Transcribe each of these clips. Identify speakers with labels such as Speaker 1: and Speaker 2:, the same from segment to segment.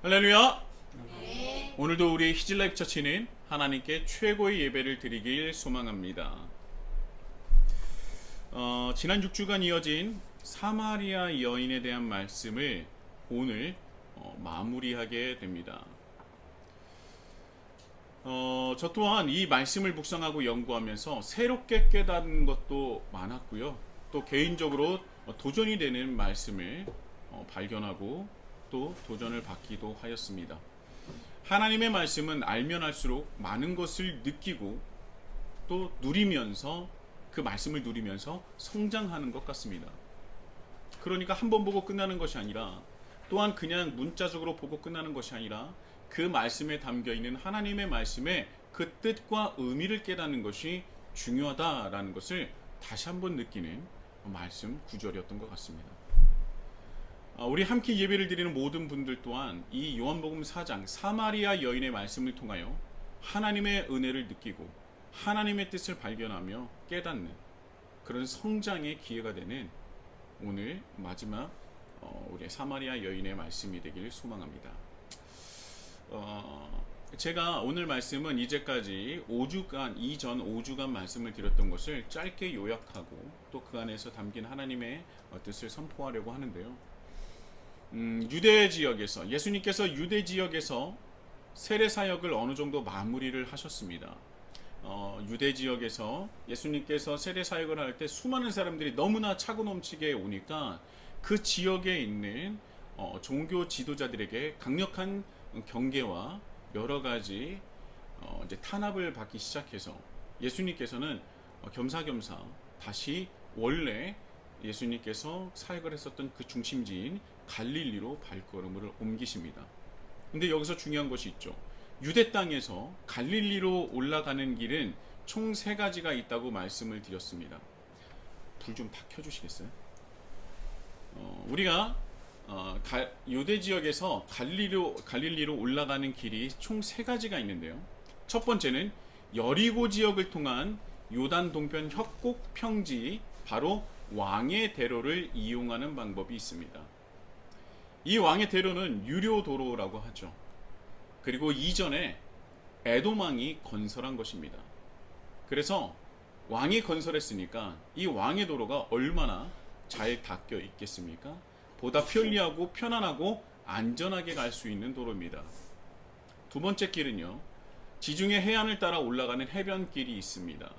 Speaker 1: 할렐루야.
Speaker 2: 네.
Speaker 1: 오늘도 우리 히즐라이프 처치는 하나님께 최고의 예배를 드리길 소망합니다. 지난 6주간 이어진 사마리아 여인에 대한 말씀을 오늘 마무리하게 됩니다. 저 또한 이 말씀을 묵상하고 연구하면서 새롭게 깨닫는 것도 많았고요. 또 개인적으로 도전이 되는 말씀을 발견하고 또 도전을 받기도 하였습니다. 하나님의 말씀은 알면 알수록 많은 것을 느끼고 또 누리면서 그 말씀을 누리면서 성장하는 것 같습니다. 그러니까 한 번 보고 끝나는 것이 아니라 또한 그냥 문자적으로 보고 끝나는 것이 아니라 그 말씀에 담겨 있는 하나님의 말씀의 그 뜻과 의미를 깨닫는 것이 중요하다라는 것을 다시 한번 느끼는 말씀 구절이었던 것 같습니다. 우리 함께 예배를 드리는 모든 분들 또한 이 요한복음 4장 사마리아 여인의 말씀을 통하여 하나님의 은혜를 느끼고 하나님의 뜻을 발견하며 깨닫는 그런 성장의 기회가 되는 오늘 마지막 우리 사마리아 여인의 말씀이 되길 소망합니다. 제가 오늘 말씀은 이제까지 5주간 이전 5주간 말씀을 드렸던 것을 짧게 요약하고 또 그 안에서 담긴 하나님의 뜻을 선포하려고 하는데요. 유대 지역에서 예수님께서 유대 지역에서 세례 사역을 어느 정도 마무리를 하셨습니다. 유대 지역에서 예수님께서 세례 사역을 할 때 수많은 사람들이 너무나 차고 넘치게 오니까 그 지역에 있는 종교 지도자들에게 강력한 경계와 여러 가지 이제 탄압을 받기 시작해서 예수님께서는 겸사겸사 다시 원래 예수님께서 사역을 했었던 그 중심지인 갈릴리로 발걸음을 옮기십니다. 근데 여기서 중요한 것이 있죠. 유대 땅에서 갈릴리로 올라가는 길은 총 3가지가 있다고 말씀을 드렸습니다. 불 좀 다 켜주시겠어요? 우리가 유대 지역에서 갈릴리로 올라가는 길이 총 3가지가 있는데요. 첫 번째는 여리고 지역을 통한 요단 동편 협곡 평지 바로 왕의 대로를 이용하는 방법이 있습니다. 이 왕의 대로는 유료 도로라고 하죠. 그리고 이전에 에돔 왕이 건설한 것입니다. 그래서 왕이 건설했으니까 이 왕의 도로가 얼마나 잘 닦여 있겠습니까? 보다 편리하고 편안하고 안전하게 갈 수 있는 도로입니다. 두 번째 길은요, 지중해 해안을 따라 올라가는 해변길이 있습니다.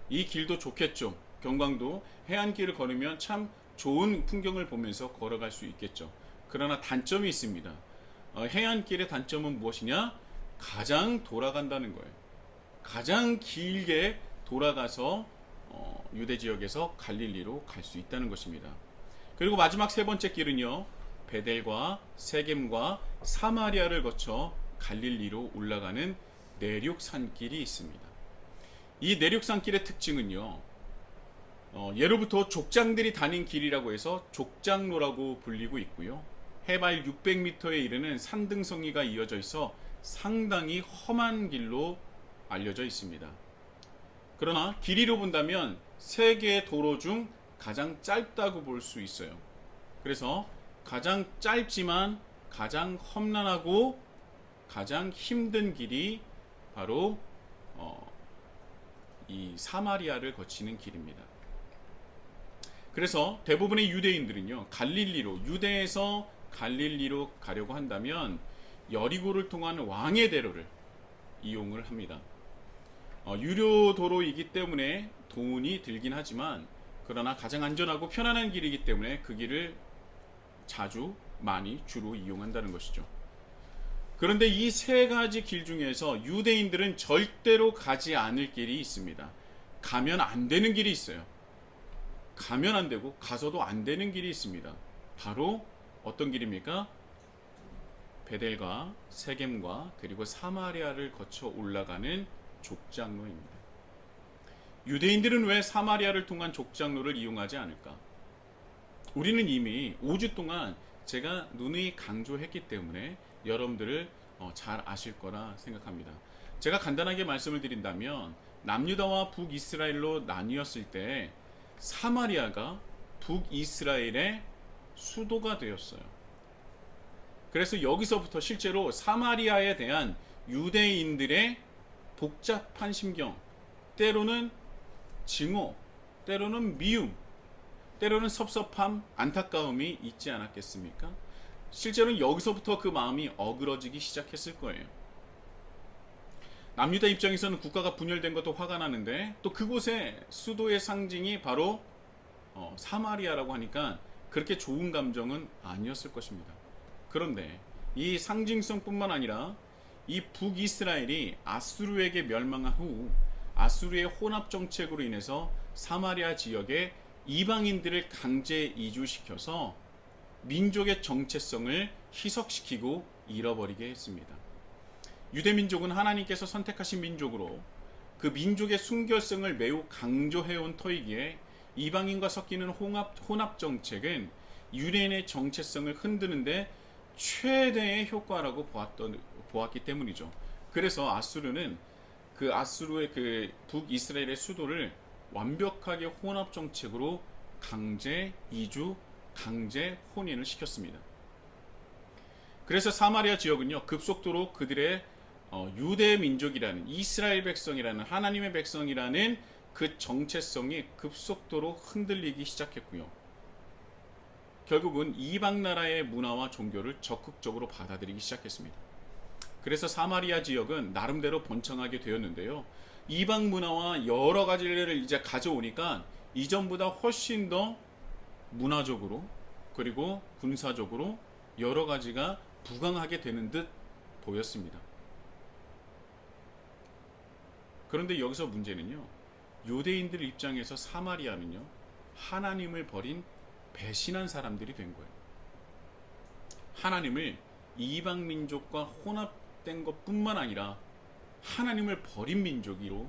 Speaker 1: 이 길도 좋겠죠. 경광도 해안길을 걸으면 참 좋은 풍경을 보면서 걸어갈 수 있겠죠. 그러나 단점이 있습니다. 해안길의 단점은 무엇이냐? 가장 돌아간다는 거예요. 가장 길게 돌아가서 유대 지역에서 갈릴리로 갈 수 있다는 것입니다. 그리고 마지막 3번째 길은요, 베델과 세겜과 사마리아를 거쳐 갈릴리로 올라가는 내륙산길이 있습니다. 이 내륙산길의 특징은요, 예로부터 족장들이 다닌 길이라고 해서 족장로라고 불리고 있고요. 해발 600m에 이르는 산등성이가 이어져 있어 상당히 험한 길로 알려져 있습니다. 그러나 길이로 본다면 세계의 도로 중 가장 짧다고 볼 수 있어요. 그래서 가장 짧지만 가장 험난하고 가장 힘든 길이 바로 이 사마리아를 거치는 길입니다. 그래서 대부분의 유대인들은요, 갈릴리로, 유대에서 갈릴리로 가려고 한다면 여리고를 통한 왕의 대로를 이용을 합니다. 유료 도로이기 때문에 돈이 들긴 하지만 그러나 가장 안전하고 편안한 길이기 때문에 그 길을 많이 주로 이용한다는 것이죠. 그런데 이 3가지 길 중에서 유대인들은 절대로 가지 않을 길이 있습니다. 가면 안 되는 길이 있어요. 가면 안 되고 가서도 안 되는 길이 있습니다. 바로 어떤 길입니까? 베델과 세겜과 그리고 사마리아를 거쳐 올라가는 족장로입니다. 유대인들은 왜 사마리아를 통한 족장로를 이용하지 않을까? 우리는 이미 5주 동안 제가 누누이 강조했기 때문에 여러분들을 잘 아실 거라 생각합니다. 제가 간단하게 말씀을 드린다면 남유다와 북이스라엘로 나뉘었을 때 사마리아가 북이스라엘의 수도가 되었어요. 그래서 여기서부터 실제로 사마리아에 대한 유대인들의 복잡한 심경, 때로는 증오, 때로는 미움, 때로는 섭섭함, 안타까움이 있지 않았겠습니까? 실제로는 여기서부터 그 마음이 어그러지기 시작했을 거예요. 남유다 입장에서는 국가가 분열된 것도 화가 나는데, 또 그곳의 수도의 상징이 바로 사마리아라고 하니까 그렇게 좋은 감정은 아니었을 것입니다. 그런데 이 상징성뿐만 아니라 이 북이스라엘이 아수르에게 멸망한 후 아수르의 혼합 정책으로 인해서 사마리아 지역에 이방인들을 강제 이주시켜서 민족의 정체성을 희석시키고 잃어버리게 했습니다. 유대민족은 하나님께서 선택하신 민족으로 그 민족의 순결성을 매우 강조해온 터이기에 이방인과 섞이는 혼합 정책은 유대인의 정체성을 흔드는데 최대의 효과라고 보았기 때문이죠. 그래서 아수르는 그 아수르의 그 북이스라엘의 수도를 완벽하게 혼합 정책으로 강제 이주, 강제 혼인을 시켰습니다. 그래서 사마리아 지역은요, 급속도로 그들의 유대 민족이라는, 이스라엘 백성이라는, 하나님의 백성이라는 그 정체성이 급속도로 흔들리기 시작했고요. 결국은 이방 나라의 문화와 종교를 적극적으로 받아들이기 시작했습니다. 그래서 사마리아 지역은 나름대로 번창하게 되었는데요. 이방 문화와 여러 가지를 이제 가져오니까 이전보다 훨씬 더 문화적으로, 그리고 군사적으로 여러 가지가 부강하게 되는 듯 보였습니다. 그런데 여기서 문제는요, 유대인들 입장에서 사마리아는요, 하나님을 버린 배신한 사람들이 된 거예요. 하나님을 이방 민족과 혼합된 것뿐만 아니라 하나님을 버린 민족으로,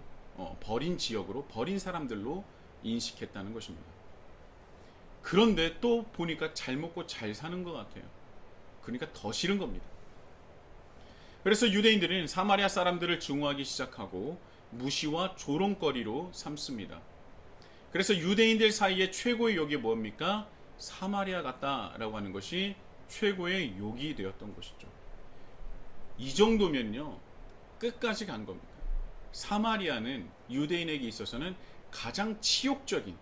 Speaker 1: 버린 지역으로, 버린 사람들로 인식했다는 것입니다. 그런데 또 보니까 잘 먹고 잘 사는 것 같아요. 그러니까 더 싫은 겁니다. 그래서 유대인들은 사마리아 사람들을 증오하기 시작하고 무시와 조롱거리로 삼습니다. 그래서 유대인들 사이에 최고의 욕이 뭡니까? 사마리아 같다라고 하는 것이 최고의 욕이 되었던 것이죠. 이 정도면요, 끝까지 간 겁니다. 사마리아는 유대인에게 있어서는 가장 치욕적인,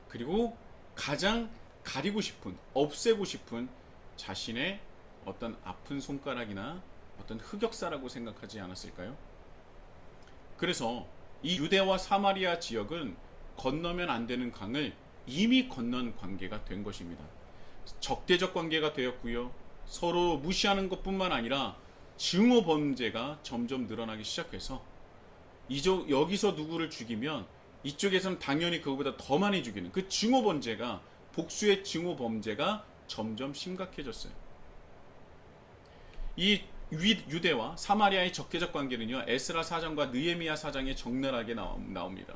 Speaker 1: 그리고 가장 가리고 싶은, 없애고 싶은 자신의 어떤 아픈 손가락이나 어떤 흑역사라고 생각하지 않았을까요? 그래서 이 유대와 사마리아 지역은 건너면 안 되는 강을 이미 건넌 관계가 된 것입니다. 적대적 관계가 되었고요. 서로 무시하는 것뿐만 아니라 증오 범죄가 점점 늘어나기 시작해서 여기서 누구를 죽이면 이쪽에서는 당연히 그거보다 더 많이 죽이는 그 증오 범죄가, 복수의 증오 범죄가 점점 심각해졌어요. 이 유대와 사마리아의 적대적 관계는요, 에스라 사장과 느헤미야 사장에 적나라하게 나옵니다.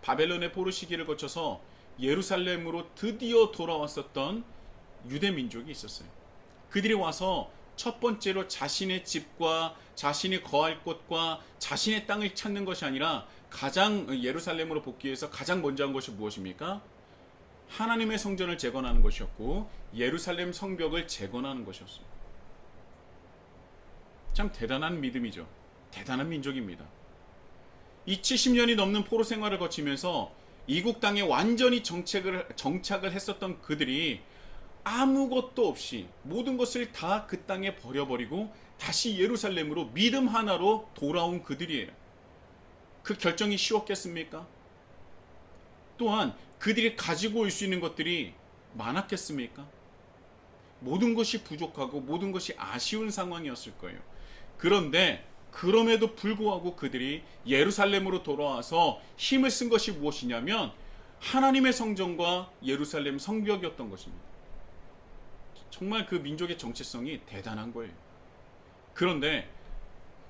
Speaker 1: 바벨론의 포로 시기를 거쳐서 예루살렘으로 드디어 돌아왔었던 유대 민족이 있었어요. 그들이 와서 첫 번째로 자신의 집과 자신이 거할 곳과 자신의 땅을 찾는 것이 아니라 가장 예루살렘으로 복귀해서 가장 먼저 한 것이 무엇입니까? 하나님의 성전을 재건하는 것이었고 예루살렘 성벽을 재건하는 것이었어요. 참 대단한 믿음이죠. 대단한 민족입니다. 이 70년이 넘는 포로 생활을 거치면서 이국 땅에 완전히 정착을 했었던 그들이 아무것도 없이 모든 것을 다 그 땅에 버려버리고 다시 예루살렘으로 믿음 하나로 돌아온 그들이에요. 그 결정이 쉬웠겠습니까? 또한 그들이 가지고 올 수 있는 것들이 많았겠습니까? 모든 것이 부족하고 모든 것이 아쉬운 상황이었을 거예요. 그런데 그럼에도 불구하고 그들이 예루살렘으로 돌아와서 힘을 쓴 것이 무엇이냐면 하나님의 성전과 예루살렘 성벽이었던 것입니다. 정말 그 민족의 정체성이 대단한 거예요. 그런데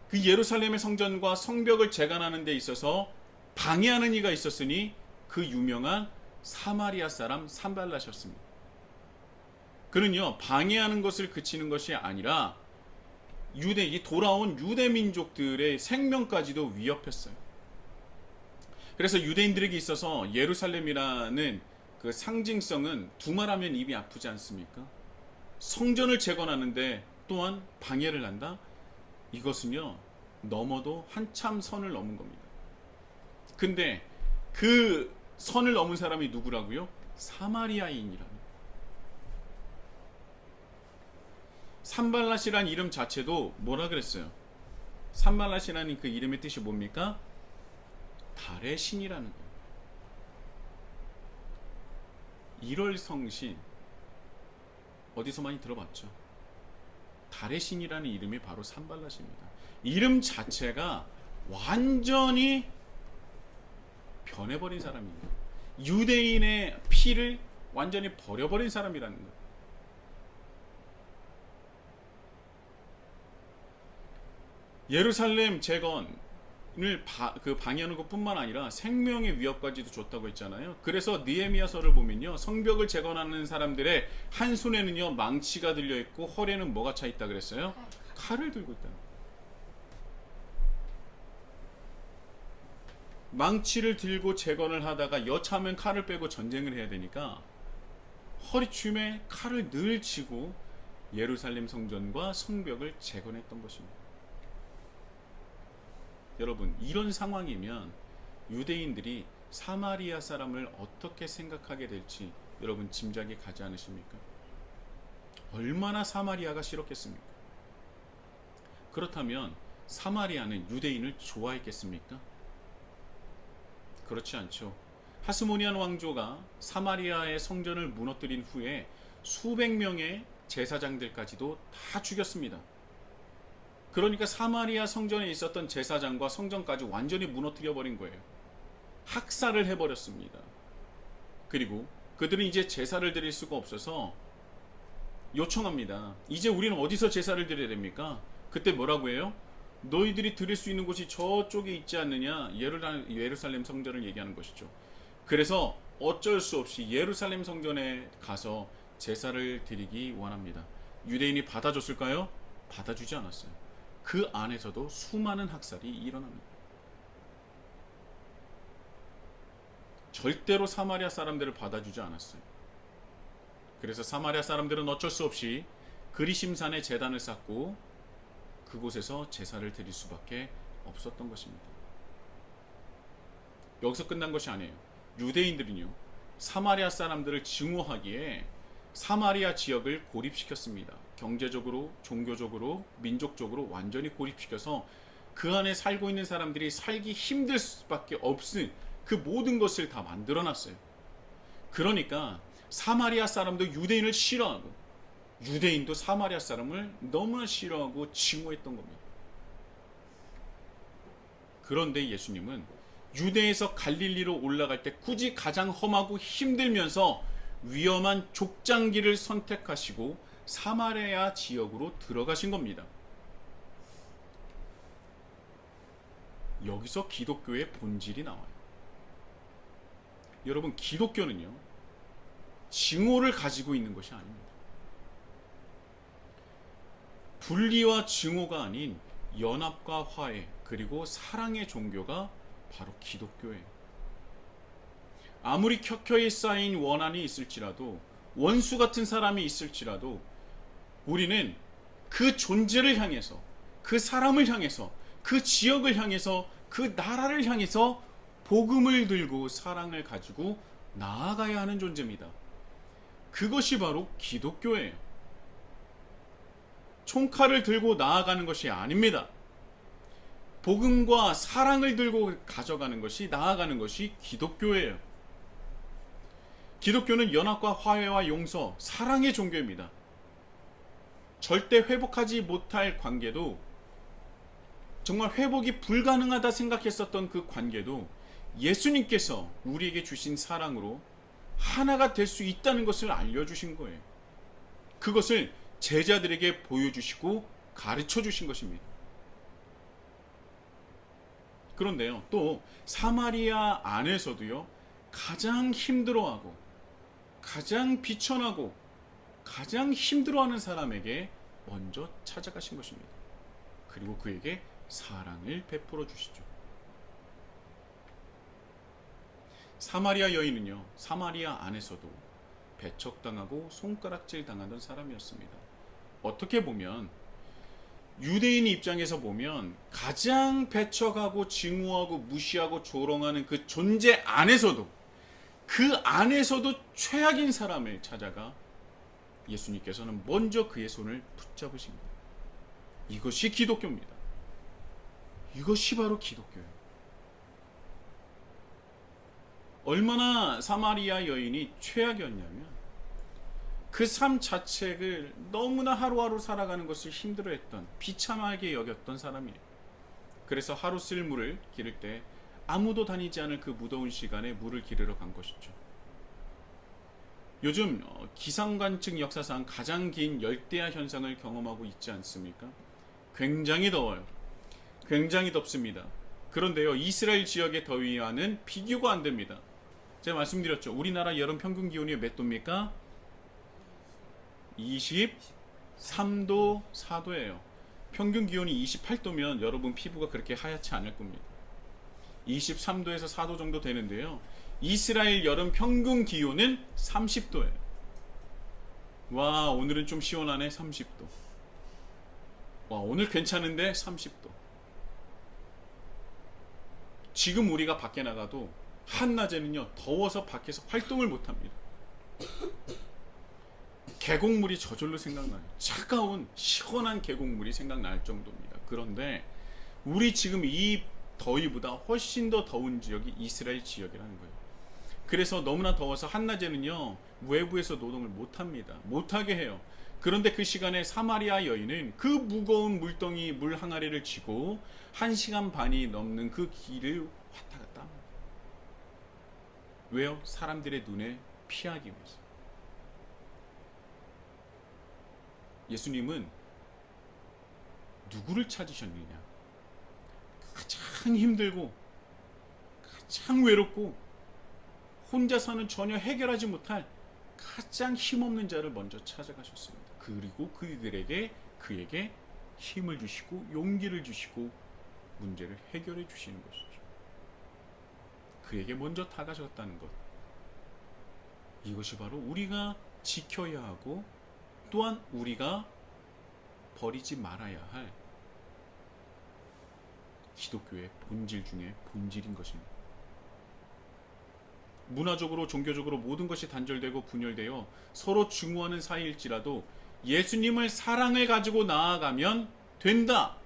Speaker 1: 그 예루살렘의 성전과 성벽을 재건하는 데 있어서 방해하는 이가 있었으니 그 유명한 사마리아 사람 산발랏이었습니다. 그는요, 방해하는 것을 그치는 것이 아니라 돌아온 유대 민족들의 생명까지도 위협했어요. 그래서 유대인들에게 있어서 예루살렘이라는 그 상징성은 두말하면 입이 아프지 않습니까? 성전을 재건하는데 또한 방해를 한다? 이것은요, 넘어도 한참 선을 넘은 겁니다. 근데 그 선을 넘은 사람이 누구라고요? 사마리아인이랍니다. 산발랏이란 이름 자체도 뭐라 그랬어요? 산발랏이라는 그 이름의 뜻이 뭡니까? 달의 신이라는 거예요. 1월 성신, 어디서 많이 들어봤죠? 달의 신이라는 이름이 바로 산발랏입니다. 이름 자체가 완전히 변해버린 사람입니다. 유대인의 피를 완전히 버려버린 사람이라는 거예요. 예루살렘 재건을 방해하는 것뿐만 아니라 생명의 위협까지도 줬다고 했잖아요. 그래서 느헤미야서를 보면요, 성벽을 재건하는 사람들의 한 손에는요 망치가 들려 있고 허리에는 뭐가 차 있다 그랬어요? 칼을 들고 있다. 망치를 들고 재건을 하다가 여차하면 칼을 빼고 전쟁을 해야 되니까 허리춤에 칼을 늘 쥐고 예루살렘 성전과 성벽을 재건했던 것입니다. 여러분, 이런 상황이면 유대인들이 사마리아 사람을 어떻게 생각하게 될지 여러분 짐작이 가지 않으십니까? 얼마나 사마리아가 싫었겠습니까? 그렇다면 사마리아는 유대인을 좋아했겠습니까? 그렇지 않죠. 하스모니안 왕조가 사마리아의 성전을 무너뜨린 후에 수백 명의 제사장들까지도 다 죽였습니다. 그러니까 사마리아 성전에 있었던 제사장과 성전까지 완전히 무너뜨려 버린 거예요. 학살을 해버렸습니다. 그리고 그들은 이제 제사를 드릴 수가 없어서 요청합니다. 이제 우리는 어디서 제사를 드려야 됩니까? 그때 뭐라고 해요? 너희들이 드릴 수 있는 곳이 저쪽에 있지 않느냐? 예루살렘 성전을 얘기하는 것이죠. 그래서 어쩔 수 없이 예루살렘 성전에 가서 제사를 드리기 원합니다. 유대인이 받아줬을까요? 받아주지 않았어요. 그 안에서도 수많은 학살이 일어납니다. 절대로 사마리아 사람들을 받아주지 않았어요. 그래서 사마리아 사람들은 어쩔 수 없이 그리심산에 제단을 쌓고 그곳에서 제사를 드릴 수밖에 없었던 것입니다. 여기서 끝난 것이 아니에요. 유대인들은요, 사마리아 사람들을 증오하기에 사마리아 지역을 고립시켰습니다. 경제적으로, 종교적으로, 민족적으로 완전히 고립시켜서 그 안에 살고 있는 사람들이 살기 힘들 수밖에 없은 그 모든 것을 다 만들어놨어요. 그러니까 사마리아 사람도 유대인을 싫어하고 유대인도 사마리아 사람을 너무나 싫어하고 증오했던 겁니다. 그런데 예수님은 유대에서 갈릴리로 올라갈 때 굳이 가장 험하고 힘들면서 위험한 족장길을 선택하시고 사마리아 지역으로 들어가신 겁니다. 여기서 기독교의 본질이 나와요. 여러분, 기독교는요, 증오를 가지고 있는 것이 아닙니다. 분리와 증오가 아닌 연합과 화해 그리고 사랑의 종교가 바로 기독교예요. 아무리 켜켜이 쌓인 원한이 있을지라도, 원수 같은 사람이 있을지라도 우리는 그 존재를 향해서, 그 사람을 향해서, 그 지역을 향해서, 그 나라를 향해서 복음을 들고 사랑을 가지고 나아가야 하는 존재입니다. 그것이 바로 기독교예요. 총칼을 들고 나아가는 것이 아닙니다. 복음과 사랑을 들고 가져가는 것이, 나아가는 것이 기독교예요. 기독교는 연합과 화해와 용서, 사랑의 종교입니다. 절대 회복하지 못할 관계도, 정말 회복이 불가능하다 생각했었던 그 관계도 예수님께서 우리에게 주신 사랑으로 하나가 될 수 있다는 것을 알려주신 거예요. 그것을 제자들에게 보여주시고 가르쳐 주신 것입니다. 그런데요, 또 사마리아 안에서도요, 가장 힘들어하고 가장 비천하고 가장 힘들어하는 사람에게 먼저 찾아가신 것입니다. 그리고 그에게 사랑을 베풀어 주시죠. 사마리아 여인은요, 사마리아 안에서도 배척당하고 손가락질 당하던 사람이었습니다. 어떻게 보면 유대인 입장에서 보면 가장 배척하고 증오하고 무시하고 조롱하는 그 존재 안에서도 최악인 사람을 찾아가 예수님께서는 먼저 그의 손을 붙잡으신 거예요. 이것이 기독교입니다. 이것이 바로 기독교예요. 얼마나 사마리아 여인이 최악이었냐면 그 삶 자체를 너무나 하루하루 살아가는 것을 힘들어했던, 비참하게 여겼던 사람이에요. 그래서 하루 쓸 물을 기를 때 아무도 다니지 않을 그 무더운 시간에 물을 기르러 간 것이죠. 요즘 기상관측 역사상 가장 긴 열대야 현상을 경험하고 있지 않습니까? 굉장히 더워요. 굉장히 덥습니다. 그런데요, 이스라엘 지역의 더위와는 비교가 안 됩니다. 제가 말씀드렸죠. 우리나라 여름 평균 기온이 몇 도입니까? 23도, 4도예요. 평균 기온이 28도면 여러분 피부가 그렇게 하얗지 않을 겁니다. 23도에서 4도 정도 되는데요. 이스라엘 여름 평균 기온은 30도예요. 와, 오늘은 좀 시원하네. 30도. 와, 오늘 괜찮은데 30도. 지금 우리가 밖에 나가도 한낮에는요, 더워서 밖에서 활동을 못 합니다. 계곡물이 저절로 생각나요. 차가운 시원한 계곡물이 생각날 정도입니다. 그런데 우리 지금 이 더위보다 훨씬 더 더운 지역이 이스라엘 지역이라는 거예요. 그래서 너무나 더워서 한낮에는요, 외부에서 노동을 못합니다. 못하게 해요. 그런데 그 시간에 사마리아 여인은 그 무거운 물덩이 물 항아리를 쥐고 1시간 반이 넘는 그 길을 왔다 갔다 합니다. 왜요? 사람들의 눈에 피하기 위해서. 예수님은 누구를 찾으셨느냐? 가장 힘들고 가장 외롭고 혼자서는 전혀 해결하지 못할 가장 힘없는 자를 먼저 찾아가셨습니다. 그리고 그에게 힘을 주시고 용기를 주시고 문제를 해결해 주시는 것이죠. 그에게 먼저 다가가셨다는 것. 이것이 바로 우리가 지켜야 하고 또한 우리가 버리지 말아야 할 기독교의 본질 중에 본질인 것입니다. 문화적으로 종교적으로 모든 것이 단절되고 분열되어 서로 증오하는 사이일지라도 예수님을 사랑을 가지고 나아가면 된다.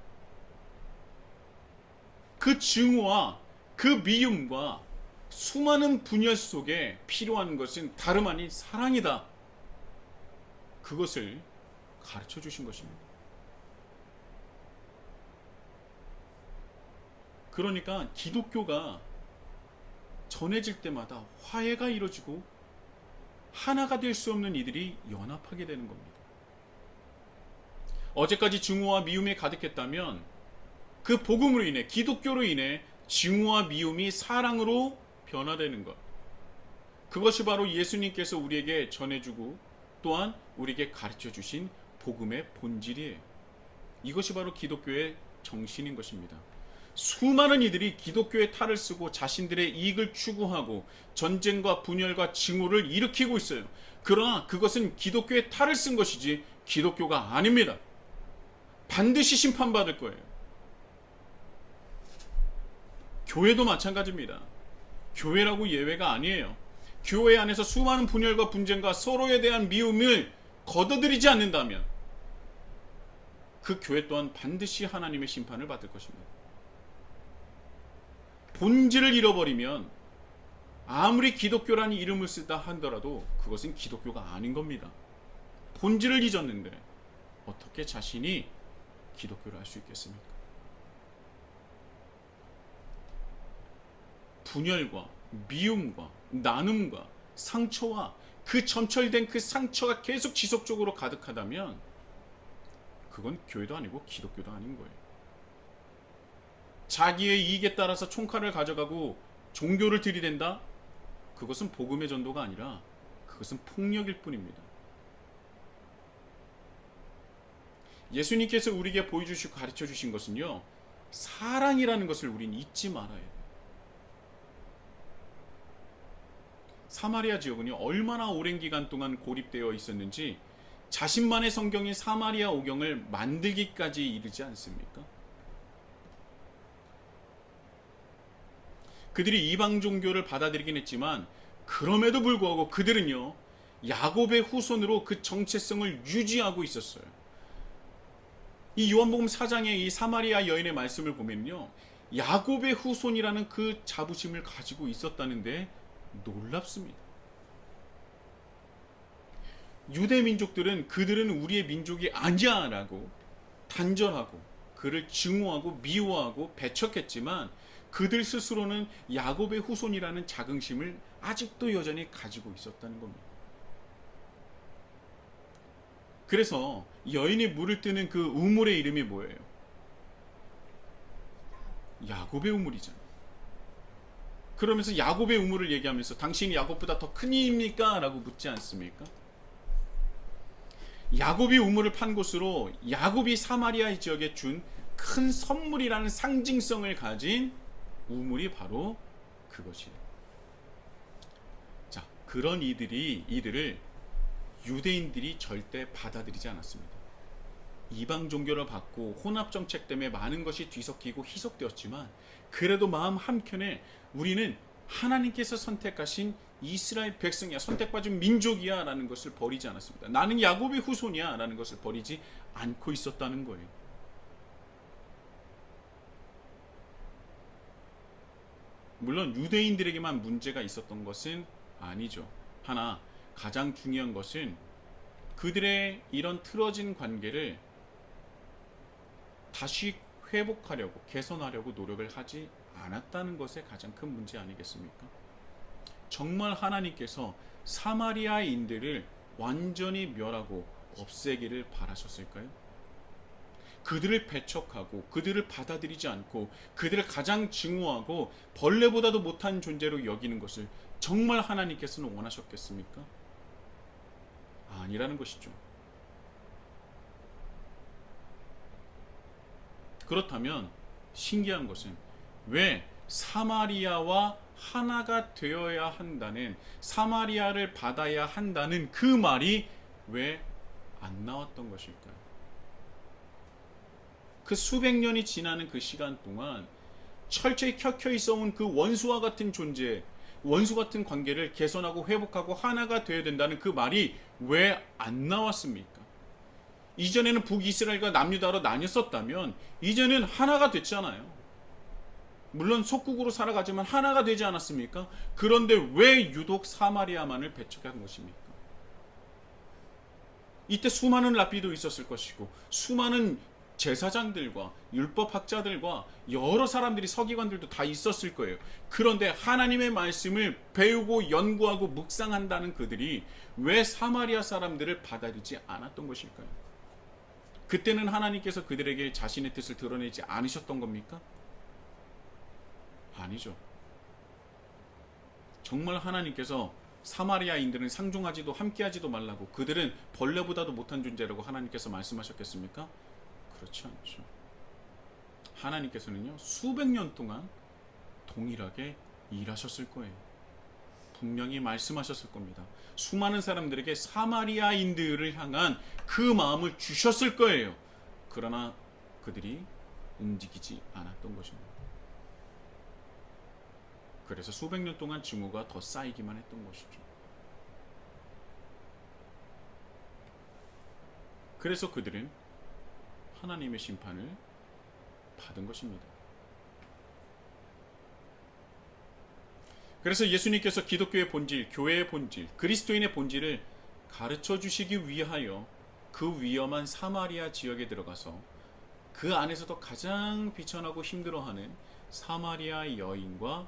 Speaker 1: 그 증오와 그 미움과 수많은 분열 속에 필요한 것은 다름 아닌 사랑이다. 그것을 가르쳐 주신 것입니다. 그러니까 기독교가 전해질 때마다 화해가 이루어지고 하나가 될 수 없는 이들이 연합하게 되는 겁니다. 어제까지 증오와 미움이 가득했다면 그 복음으로 인해, 기독교로 인해 증오와 미움이 사랑으로 변화되는 것. 그것이 바로 예수님께서 우리에게 전해주고 또한 우리에게 가르쳐 주신 복음의 본질이에요. 이것이 바로 기독교의 정신인 것입니다. 수많은 이들이 기독교의 탈을 쓰고 자신들의 이익을 추구하고 전쟁과 분열과 증오를 일으키고 있어요. 그러나 그것은 기독교의 탈을 쓴 것이지 기독교가 아닙니다. 반드시 심판받을 거예요. 교회도 마찬가지입니다. 교회라고 예외가 아니에요. 교회 안에서 수많은 분열과 분쟁과 서로에 대한 미움을 걷어들이지 않는다면 그 교회 또한 반드시 하나님의 심판을 받을 것입니다. 본질을 잃어버리면 아무리 기독교라는 이름을 쓰다 하더라도 그것은 기독교가 아닌 겁니다. 본질을 잊었는데 어떻게 자신이 기독교를 할 수 있겠습니까? 분열과 미움과 나눔과 상처와 그 점철된 그 상처가 계속 지속적으로 가득하다면 그건 교회도 아니고 기독교도 아닌 거예요. 자기의 이익에 따라서 총칼을 가져가고 종교를 들이댄다? 그것은 복음의 전도가 아니라 그것은 폭력일 뿐입니다. 예수님께서 우리에게 보여주시고 가르쳐 주신 것은요, 사랑이라는 것을 우리는 잊지 말아야 돼요. 사마리아 지역은요 얼마나 오랜 기간 동안 고립되어 있었는지 자신만의 성경인 사마리아 오경을 만들기까지 이르지 않습니까? 그들이 이방 종교를 받아들이긴 했지만 그럼에도 불구하고 그들은요 야곱의 후손으로 그 정체성을 유지하고 있었어요. 이 요한복음 4장의 이 사마리아 여인의 말씀을 보면요 야곱의 후손이라는 그 자부심을 가지고 있었다는데 놀랍습니다. 유대 민족들은 그들은 우리의 민족이 아니야 라고 단절하고 그를 증오하고 미워하고 배척했지만 그들 스스로는 야곱의 후손이라는 자긍심을 아직도 여전히 가지고 있었다는 겁니다. 그래서 여인이 물을 뜨는 그 우물의 이름이 뭐예요? 야곱의 우물이잖아요. 그러면서 야곱의 우물을 얘기하면서 당신이 야곱보다 더 큰 이입니까? 라고 묻지 않습니까? 야곱이 우물을 판 곳으로 야곱이 사마리아 지역에 준 큰 선물이라는 상징성을 가진 우물이 바로 그것이에요. 자, 그런 이들을 유대인들이 절대 받아들이지 않았습니다. 이방 종교를 받고 혼합 정책 때문에 많은 것이 뒤섞이고 희석되었지만 그래도 마음 한켠에 우리는 하나님께서 선택하신 이스라엘 백성이야, 선택받은 민족이야 라는 것을 버리지 않았습니다. 나는 야곱의 후손이야 라는 것을 버리지 않고 있었다는 거예요. 물론 유대인들에게만 문제가 있었던 것은 아니죠. 하나 가장 중요한 것은 그들의 이런 틀어진 관계를 다시 회복하려고 개선하려고 노력을 하지 않았다는 것에 가장 큰 문제 아니겠습니까? 정말 하나님께서 사마리아인들을 완전히 멸하고 없애기를 바라셨을까요? 그들을 배척하고 그들을 받아들이지 않고 그들을 가장 증오하고 벌레보다도 못한 존재로 여기는 것을 정말 하나님께서는 원하셨겠습니까? 아니라는 것이죠. 그렇다면 신기한 것은 왜 사마리아와 하나가 되어야 한다는, 사마리아를 받아야 한다는 그 말이 왜 안 나왔던 것일까요? 그 수백 년이 지나는 그 시간 동안 철저히 켜켜이 써온 그 원수와 같은 존재, 원수 같은 관계를 개선하고 회복하고 하나가 되어야 된다는 그 말이 왜 안 나왔습니까? 이전에는 북이스라엘과 남유다로 나뉘었다면 이제는 하나가 됐잖아요. 물론 속국으로 살아가지만 하나가 되지 않았습니까? 그런데 왜 유독 사마리아만을 배척한 것입니까? 이때 수많은 랍비도 있었을 것이고 수많은 제사장들과 율법학자들과 여러 사람들이, 서기관들도 다 있었을 거예요. 그런데 하나님의 말씀을 배우고 연구하고 묵상한다는 그들이 왜 사마리아 사람들을 받아들이지 않았던 것일까요? 그때는 하나님께서 그들에게 자신의 뜻을 드러내지 않으셨던 겁니까? 아니죠. 정말 하나님께서 사마리아인들은 상종하지도 함께하지도 말라고, 그들은 벌레보다도 못한 존재라고 하나님께서 말씀하셨겠습니까? 그렇지 않죠. 하나님께서는요 수백 년 동안 동일하게 일하셨을 거예요. 분명히 말씀하셨을 겁니다. 수많은 사람들에게 사마리아인들을 향한 그 마음을 주셨을 거예요. 그러나 그들이 움직이지 않았던 것입니다. 그래서 수백 년 동안 증오가 더 쌓이기만 했던 것이죠. 그래서 그들은 하나님의 심판을 받은 것입니다. 그래서 예수님께서 기독교의 본질, 교회의 본질, 그리스도인의 본질을 가르쳐 주시기 위하여 그 위험한 사마리아 지역에 들어가서 그 안에서도 가장 비천하고 힘들어하는 사마리아 여인을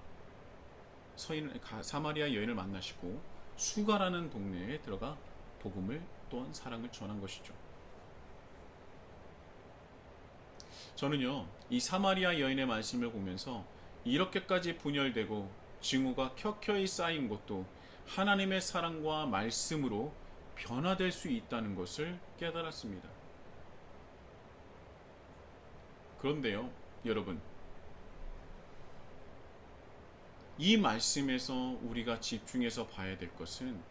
Speaker 1: 만나시고 수가라는 동네에 들어가 복음을 또한 사랑을 전한 것이죠. 저는요 이 사마리아 여인의 말씀을 보면서 이렇게까지 분열되고 증오가 켜켜이 쌓인 것도 하나님의 사랑과 말씀으로 변화될 수 있다는 것을 깨달았습니다. 그런데요 여러분, 이 말씀에서 우리가 집중해서 봐야 될 것은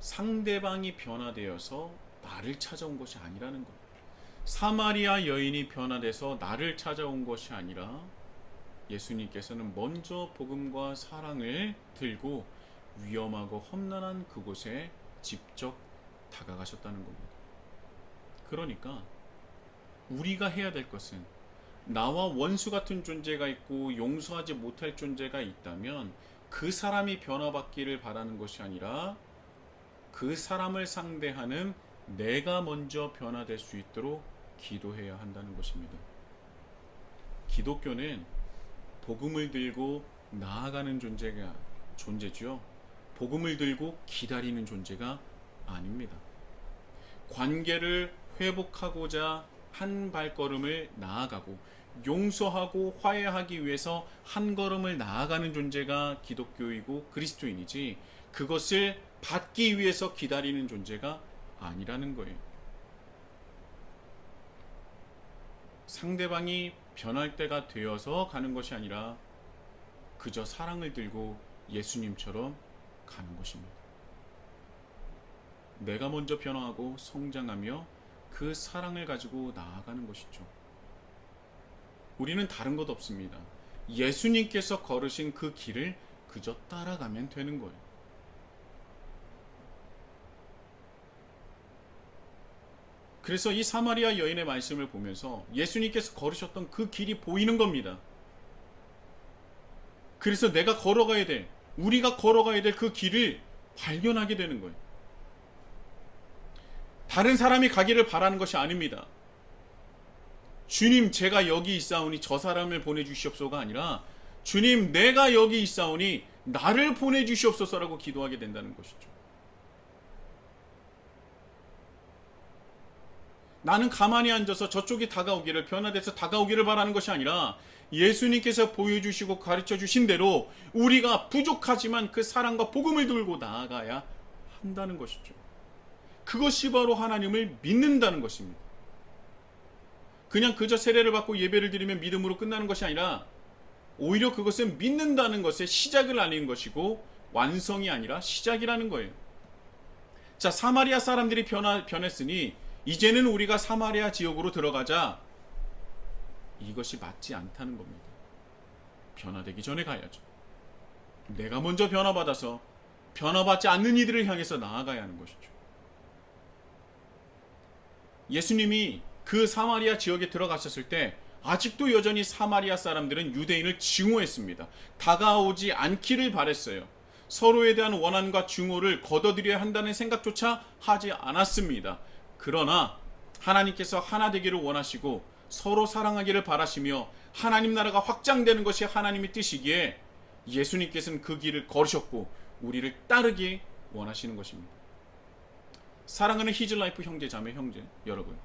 Speaker 1: 상대방이 변화되어서 나를 찾아온 것이 아니라는 것. 사마리아 여인이 변화돼서 나를 찾아온 것이 아니라 예수님께서는 먼저 복음과 사랑을 들고 위험하고 험난한 그곳에 직접 다가가셨다는 겁니다. 그러니까 우리가 해야 될 것은, 나와 원수 같은 존재가 있고 용서하지 못할 존재가 있다면 그 사람이 변화받기를 바라는 것이 아니라 그 사람을 상대하는 내가 먼저 변화될 수 있도록 기도해야 한다는 것입니다. 기독교는 복음을 들고 나아가는 존재죠. 복음을 들고 기다리는 존재가 아닙니다. 관계를 회복하고자 한 발걸음을 나아가고 용서하고 화해하기 위해서 한 걸음을 나아가는 존재가 기독교이고 그리스도인이지, 그것을 받기 위해서 기다리는 존재가 아니라는 거예요. 상대방이 변할 때가 되어서 가는 것이 아니라 그저 사랑을 들고 예수님처럼 가는 것입니다. 내가 먼저 변화하고 성장하며 그 사랑을 가지고 나아가는 것이죠. 우리는 다른 것 없습니다. 예수님께서 걸으신 그 길을 그저 따라가면 되는 거예요. 그래서 이 사마리아 여인의 말씀을 보면서 예수님께서 걸으셨던 그 길이 보이는 겁니다. 그래서 내가 걸어가야 될, 우리가 걸어가야 될 그 길을 발견하게 되는 거예요. 다른 사람이 가기를 바라는 것이 아닙니다. 주님, 제가 여기 있사오니 저 사람을 보내주시옵소서가 아니라 주님, 내가 여기 있사오니 나를 보내주시옵소서라고 기도하게 된다는 것이죠. 나는 가만히 앉아서 저쪽이 다가오기를, 변화돼서 다가오기를 바라는 것이 아니라 예수님께서 보여주시고 가르쳐 주신 대로 우리가 부족하지만 그 사랑과 복음을 들고 나아가야 한다는 것이죠. 그것이 바로 하나님을 믿는다는 것입니다. 그냥 그저 세례를 받고 예배를 드리면 믿음으로 끝나는 것이 아니라 오히려 그것은 믿는다는 것의 시작을 알리는 것이고 완성이 아니라 시작이라는 거예요. 자, 사마리아 사람들이 변했으니 이제는 우리가 사마리아 지역으로 들어가자. 이것이 맞지 않다는 겁니다. 변화되기 전에 가야죠. 내가 먼저 변화받아서 변화받지 않는 이들을 향해서 나아가야 하는 것이죠. 예수님이 그 사마리아 지역에 들어가셨을 때 아직도 여전히 사마리아 사람들은 유대인을 증오했습니다. 다가오지 않기를 바랬어요. 서로에 대한 원한과 증오를 거둬들여야 한다는 생각조차 하지 않았습니다. 그러나 하나님께서 하나 되기를 원하시고 서로 사랑하기를 바라시며 하나님 나라가 확장되는 것이 하나님의 뜻이기에 예수님께서는 그 길을 걸으셨고 우리를 따르기 원하시는 것입니다. 사랑하는 히즈라이프 형제 자매 형제 여러분,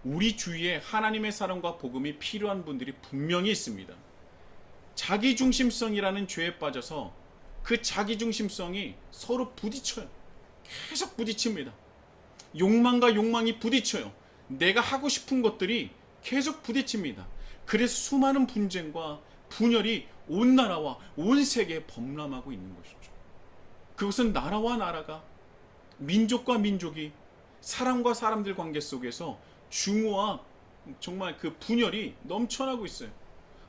Speaker 1: 우리 주위에 하나님의 사랑과 복음이 필요한 분들이 분명히 있습니다. 자기중심성이라는 죄에 빠져서 그 자기중심성이 서로 부딪혀요. 계속 부딪힙니다. 욕망과 욕망이 부딪혀요. 내가 하고 싶은 것들이 계속 부딪힙니다. 그래서 수많은 분쟁과 분열이 온 나라와 온 세계에 범람하고 있는 것이죠. 그것은 나라와 나라가, 민족과 민족이 사람과 사람들 관계 속에서 증오와 정말 그 분열이 넘쳐나고 있어요.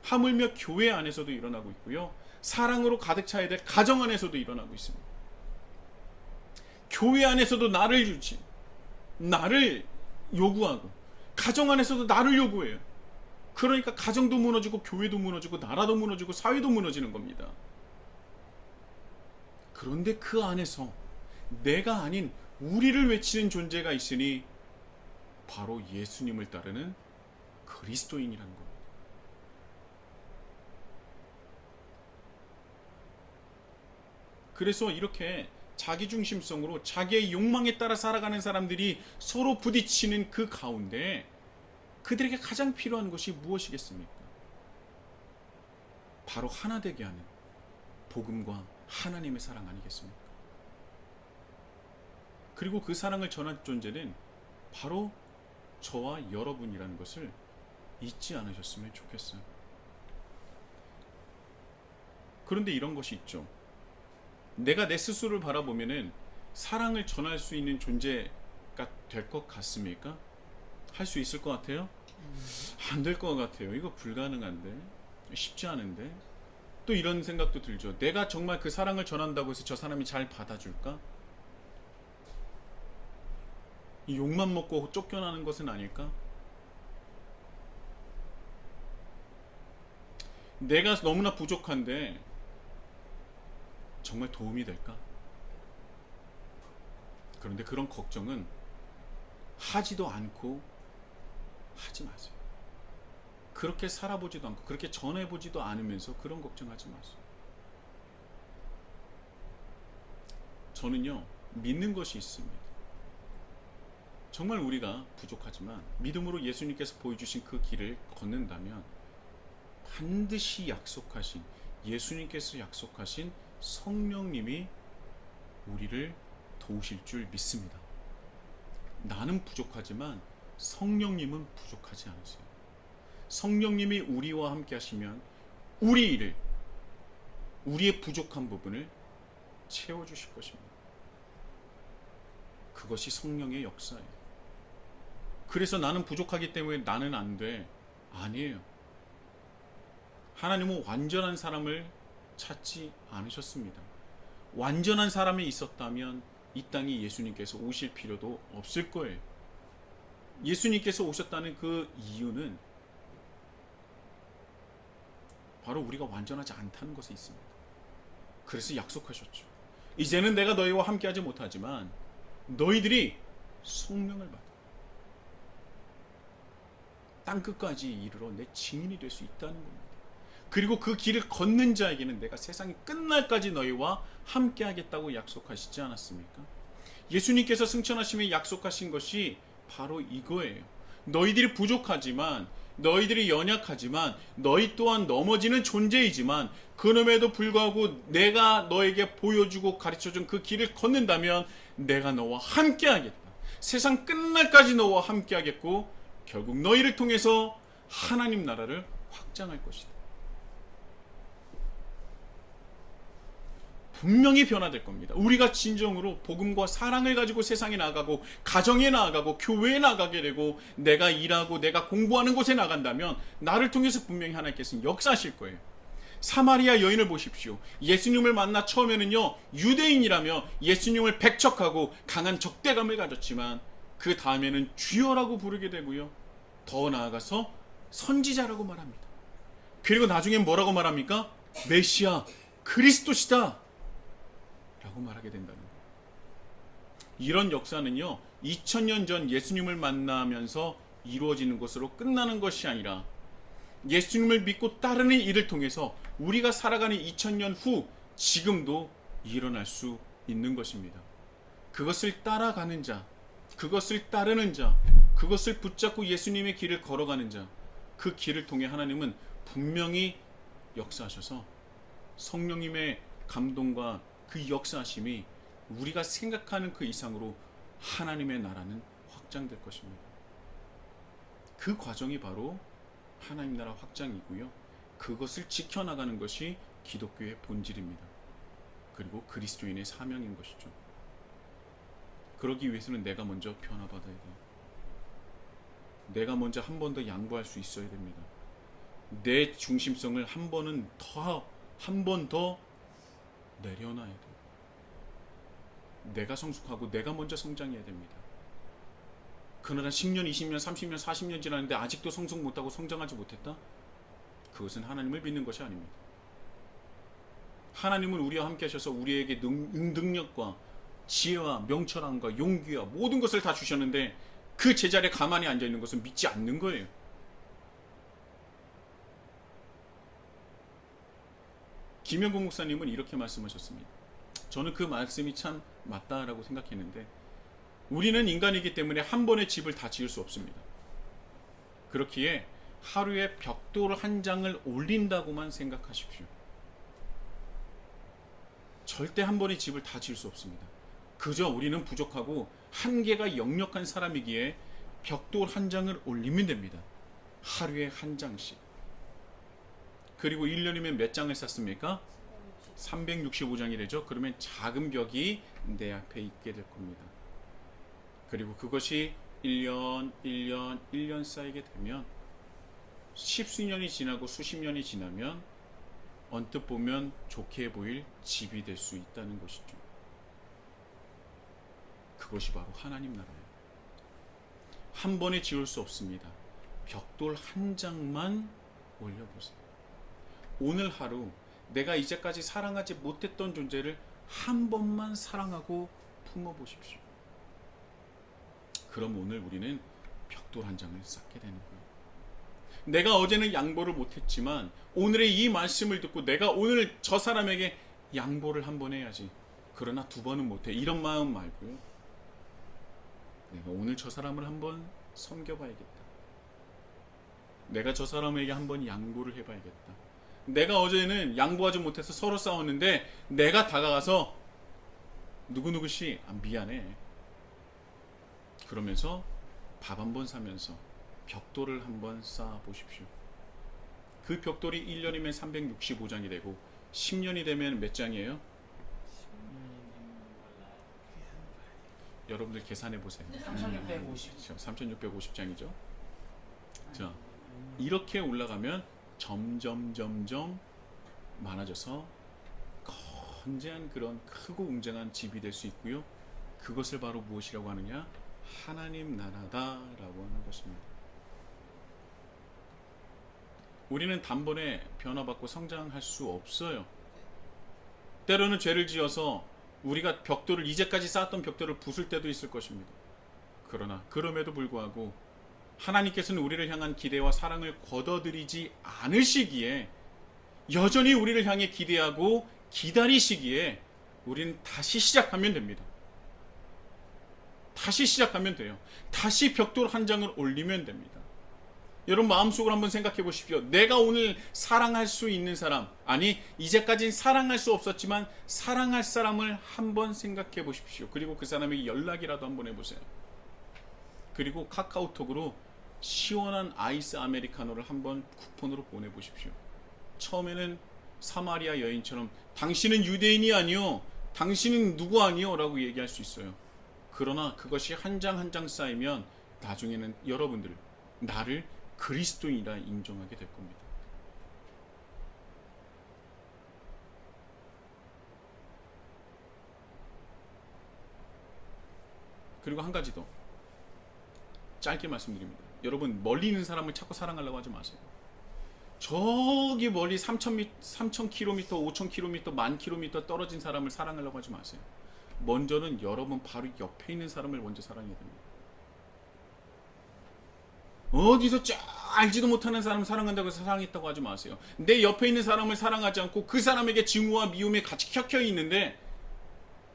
Speaker 1: 하물며 교회 안에서도 일어나고 있고요. 사랑으로 가득 차야 될 가정 안에서도 일어나고 있습니다. 교회 안에서도 나를 요구하고 가정 안에서도 나를 요구해요. 그러니까 가정도 무너지고 교회도 무너지고 나라도 무너지고 사회도 무너지는 겁니다. 그런데 그 안에서 내가 아닌 우리를 외치는 존재가 있으니 바로 예수님을 따르는 그리스도인이라는 겁니다. 그래서 이렇게 자기중심성으로 자기의 욕망에 따라 살아가는 사람들이 서로 부딪히는 그 가운데 그들에게 가장 필요한 것이 무엇이겠습니까? 바로 하나 되게 하는 복음과 하나님의 사랑 아니겠습니까? 그리고 그 사랑을 전할 존재는 바로 저와 여러분이라는 것을 잊지 않으셨으면 좋겠어요. 그런데 이런 것이 있죠. 내가 내 스스로를 바라보면은 사랑을 전할 수 있는 존재가 될 것 같습니까? 할 수 있을 것 같아요? 안 될 것 같아요. 이거 불가능한데, 쉽지 않은데. 또 이런 생각도 들죠. 내가 정말 그 사랑을 전한다고 해서 저 사람이 잘 받아줄까? 이 욕만 먹고 쫓겨나는 것은 아닐까? 내가 너무나 부족한데 정말 도움이 될까? 그런데 그런 걱정은 하지도 않고 하지 마세요. 그렇게 살아보지도 않고 그렇게 전해보지도 않으면서 그런 걱정하지 마세요. 저는요, 믿는 것이 있습니다. 정말 우리가 부족하지만 믿음으로 예수님께서 보여주신 그 길을 걷는다면 반드시 약속하신, 예수님께서 약속하신 성령님이 우리를 도우실 줄 믿습니다. 나는 부족하지만 성령님은 부족하지 않으세요. 성령님이 우리와 함께 하시면 우리의 부족한 부분을 채워주실 것입니다. 그것이 성령의 역사예요. 그래서 나는 부족하기 때문에 나는 안 돼. 아니에요. 하나님은 완전한 사람을 찾지 않으셨습니다. 완전한 사람이 있었다면 이 땅에 예수님께서 오실 필요도 없을 거예요. 예수님께서 오셨다는 그 이유는 바로 우리가 완전하지 않다는 것에 있습니다. 그래서 약속하셨죠. 이제는 내가 너희와 함께하지 못하지만 너희들이 성령을 받아 땅끝까지 이르러 내 증인이 될 수 있다는 겁니다. 그리고 그 길을 걷는 자에게는 내가 세상이 끝날까지 너희와 함께하겠다고 약속하시지 않았습니까? 예수님께서 승천하심에 약속하신 것이 바로 이거예요. 너희들이 부족하지만, 너희들이 연약하지만, 너희 또한 넘어지는 존재이지만 그럼에도 불구하고 내가 너에게 보여주고 가르쳐준 그 길을 걷는다면 내가 너와 함께하겠다. 세상 끝날까지 너와 함께하겠고 결국 너희를 통해서 하나님 나라를 확장할 것이다. 분명히 변화될 겁니다. 우리가 진정으로 복음과 사랑을 가지고 세상에 나아가고 가정에 나아가고 교회에 나가게 되고 내가 일하고 내가 공부하는 곳에 나간다면 나를 통해서 분명히 하나님께서는 역사하실 거예요. 사마리아 여인을 보십시오. 예수님을 만나 처음에는요, 유대인이라며 예수님을 배척하고 강한 적대감을 가졌지만 그 다음에는 주여라고 부르게 되고요, 더 나아가서 선지자라고 말합니다. 그리고 나중에 뭐라고 말합니까? 메시아, 그리스도시다 라고 말하게 된다는 거예요. 이런 역사는요, 2000년 전 예수님을 만나면서 이루어지는 것으로 끝나는 것이 아니라 예수님을 믿고 따르는 일을 통해서 우리가 살아가는 2000년 후 지금도 일어날 수 있는 것입니다. 그것을 따라가는 자, 그것을 따르는 자, 그것을 붙잡고 예수님의 길을 걸어가는 자, 그 길을 통해 하나님은 분명히 역사하셔서 성령님의 감동과 그 역사하심이 우리가 생각하는 그 이상으로 하나님의 나라는 확장될 것입니다. 그 과정이 바로 하나님 나라 확장이고요, 그것을 지켜나가는 것이 기독교의 본질입니다. 그리고 그리스도인의 사명인 것이죠. 그러기 위해서는 내가 먼저 변화받아야 돼요. 내가 먼저 한 번 더 양보할 수 있어야 됩니다. 내 중심성을 한 번 더 내려놔야 돼요. 내가 성숙하고 내가 먼저 성장해야 됩니다. 그러나 10년, 20년, 30년, 40년 지났는데 아직도 성숙 못하고 성장하지 못했다? 그것은 하나님을 믿는 것이 아닙니다. 하나님은 우리와 함께 하셔서 우리에게 능력과 지혜와 명철함과 용기와 모든 것을 다 주셨는데 그 제자리에 가만히 앉아있는 것은 믿지 않는 거예요. 김영국 목사님은 이렇게 말씀하셨습니다. 저는 그 말씀이 참 맞다라고 생각했는데, 우리는 인간이기 때문에 한 번에 집을 다 지을 수 없습니다. 그렇기에 하루에 벽돌 한 장을 올린다고만 생각하십시오. 절대 한 번에 집을 다 지을 수 없습니다. 그저 우리는 부족하고 한계가 역력한 사람이기에 벽돌 한 장을 올리면 됩니다. 하루에 한 장씩. 그리고 1년이면 몇 장을 쌓습니까? 365장이 되죠. 그러면 작은 벽이 내 앞에 있게 될 겁니다. 그리고 그것이 1년 쌓이게 되면 십수년이 지나고 수십 년이 지나면 언뜻 보면 좋게 보일 집이 될 수 있다는 것이죠. 그것이 바로 하나님 나라예요. 한 번에 지을 수 없습니다. 벽돌 한 장만 올려보세요. 오늘 하루 내가 이제까지 사랑하지 못했던 존재를 한 번만 사랑하고 품어보십시오. 그럼 오늘 우리는 벽돌 한 장을 쌓게 되는 거예요. 내가 어제는 양보를 못했지만 오늘의 이 말씀을 듣고 내가 오늘 저 사람에게 양보를 한 번 해야지. 그러나 두 번은 못해. 이런 마음 말고요. 내가 오늘 저 사람을 한번 섬겨봐야겠다. 내가 저 사람에게 한번 양보를 해봐야겠다. 내가 어제는 양보하지 못해서 서로 싸웠는데 내가 다가가서 누구누구씨 미안해. 그러면서 밥 한번 사면서 벽돌을 한번 쌓아 보십시오. 그 벽돌이 1년이면 365장이 되고 10년이 되면 몇 장이에요? 여러분들 계산해 보세요.
Speaker 2: 3650.
Speaker 1: 3650장이죠. 자, 이렇게 올라가면 점점 많아져서 건재한 그런 크고 웅장한 집이 될 수 있고요. 그것을 바로 무엇이라고 하느냐? 하나님 나라다라고 하는 것입니다. 우리는 단번에 변화받고 성장할 수 없어요. 때로는 죄를 지어서 우리가 벽돌을 이제까지 쌓았던 벽돌을 부술 때도 있을 것입니다. 그러나 그럼에도 불구하고 하나님께서는 우리를 향한 기대와 사랑을 거둬들이지 않으시기에 여전히 우리를 향해 기대하고 기다리시기에 우리는 다시 시작하면 됩니다. 다시 시작하면 돼요. 다시 벽돌 한 장을 올리면 됩니다. 여러분 마음속으로 한번 생각해 보십시오. 내가 오늘 사랑할 수 있는 사람, 아니 이제까지는 사랑할 수 없었지만 사랑할 사람을 한번 생각해 보십시오. 그리고 그 사람에게 연락이라도 한번 해보세요. 그리고 카카오톡으로 시원한 아이스 아메리카노를 한번 쿠폰으로 보내보십시오. 처음에는 사마리아 여인처럼 당신은 유대인이 아니요, 당신은 누구 아니요 라고 얘기할 수 있어요. 그러나 그것이 한 장 한 장 쌓이면 나중에는 여러분들 나를 그리스도인이라 인정하게 될 겁니다. 그리고 한 가지 더 짧게 말씀드립니다. 여러분 멀리 있는 사람을 자꾸 사랑하려고 하지 마세요. 저기 멀리 3,000km, 5,000km, 10,000km 떨어진 사람을 사랑하려고 하지 마세요. 먼저는 여러분 바로 옆에 있는 사람을 먼저 사랑해야 됩니다. 어디서 알지도 못하는 사람을 사랑한다고 해서 사랑했다고 하지 마세요. 내 옆에 있는 사람을 사랑하지 않고 그 사람에게 증오와 미움이 같이 켜켜 있는데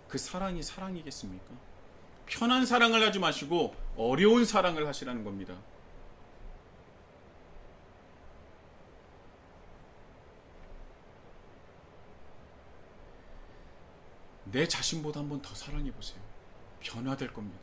Speaker 1: 그 사랑이 사랑이겠습니까? 편한 사랑을 하지 마시고 어려운 사랑을 하시라는 겁니다. 내 자신보다 한번 더 사랑해 보세요. 변화될 겁니다.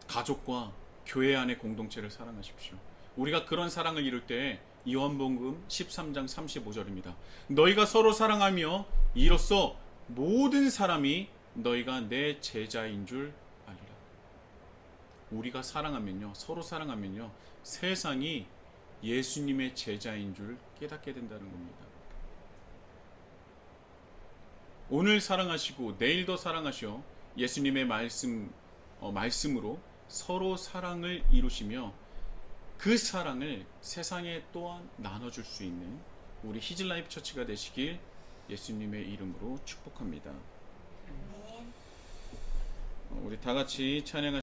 Speaker 1: 가족과 교회 안의 공동체를 사랑하십시오. 우리가 그런 사랑을 이룰 때 요한복음 13장 35절입니다. 너희가 서로 사랑하며 이로써 모든 사람이 너희가 내 제자인 줄 알리라. 우리가 사랑하면요, 서로 사랑하면요, 세상이 예수님의 제자인 줄 깨닫게 된다는 겁니다. 오늘 사랑하시고 내일도 사랑하시어 예수님의 말씀으로 서로 사랑을 이루시며 그 사랑을 세상에 또한 나눠줄 수 있는 우리 히즐라이프 처치가 되시길 예수님의 이름으로 축복합니다. 우리 다 같이 찬양하